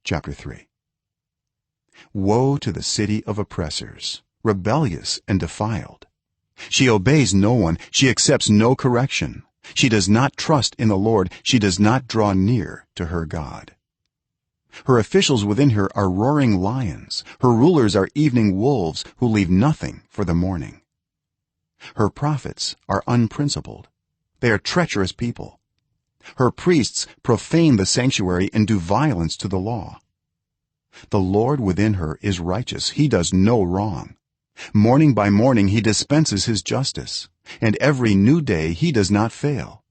chapter 3. Woe to the city of oppressors, rebellious and defiled. She obeys no one, she accepts no correction. She does not trust in the Lord, she does not draw near to her God. Her officials within her are roaring lions, her rulers are evening wolves who leave nothing for the morning. Her prophets are unprincipled, they are treacherous people. Her priests profane the sanctuary and do violence to the law. The Lord within her is righteous, he does no wrong. Morning by morning he dispenses his justice, and every new day he does not fail.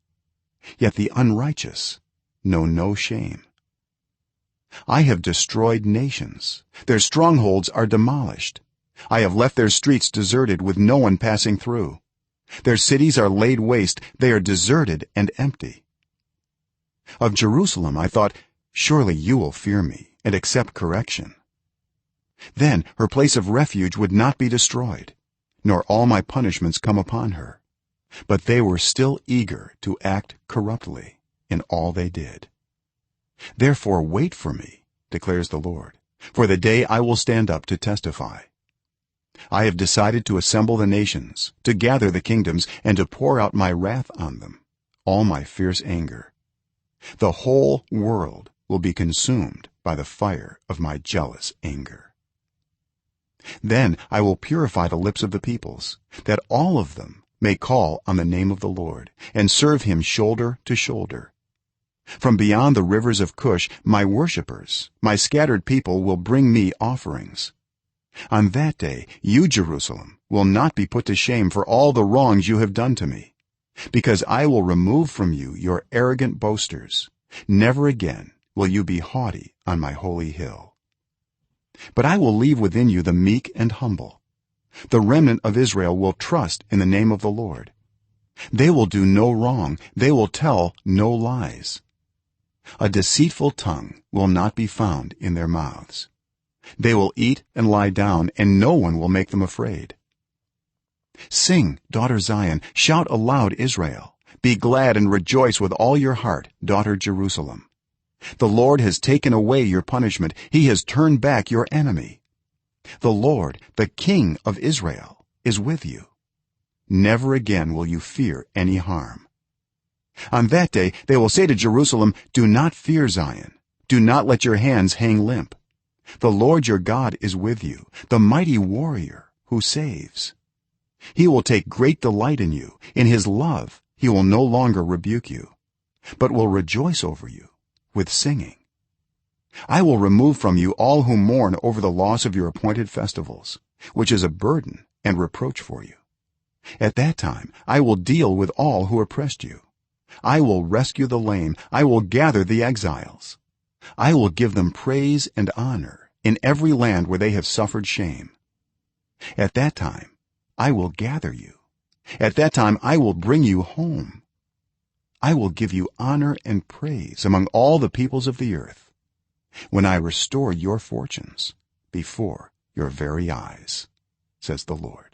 Yet the unrighteous know no shame. I have destroyed nations, their strongholds are demolished. I have left their streets deserted with no one passing through. Their cities are laid waste, they are deserted and empty. Of Jerusalem I thought, surely you will fear me and accept correction. Then her place of refuge would not be destroyed, nor all my punishments come upon her. But they were still eager to act corruptly in all they did. Therefore wait for me, declares the Lord, for the day I will stand up to testify. I have decided to assemble the nations, to gather the kingdoms, and to pour out my wrath on them, all my fierce anger. The whole world will be consumed by the fire of my jealous anger. Then I will purify the lips of the peoples, that all of them may call on the name of the Lord and serve him shoulder to shoulder. From beyond the rivers of Cush my worshippers, my scattered people, will bring me offerings. On that day you, Jerusalem, will not be put to shame for all the wrongs you have done to me, because I will remove from you your arrogant boasters. Never again will you be haughty on my holy hill. But I will leave within you the meek and humble. The remnant of Israel will trust in the name of the Lord. They will do no wrong, they will tell no lies. A deceitful tongue will not be found in their mouths. They will eat and lie down, and no one will make them afraid. Sing, daughter Zion, shout aloud, Israel. Be glad and rejoice with all your heart, daughter Jerusalem. The Lord has taken away your punishment, he has turned back your enemy. The Lord, the King of Israel, is with you. Never again will you fear any harm. On that day they will say to Jerusalem, do not fear Zion, do not let your hands hang limp. The Lord your God is with you, the mighty warrior who saves. He will take great delight in you, in his love he will no longer rebuke you, but will rejoice over you with singing. I will remove from you all who mourn over the loss of your appointed festivals, which is a burden and reproach for you. At that time I will deal with all who oppressed you. I will rescue the lame, I will gather the exiles. I will give them praise and honor in every land where they have suffered shame. At that time I will gather you. At that time I will bring you home. I will give you honor and praise among all the peoples of the earth, when I restore your fortunes before your very eyes, says the Lord.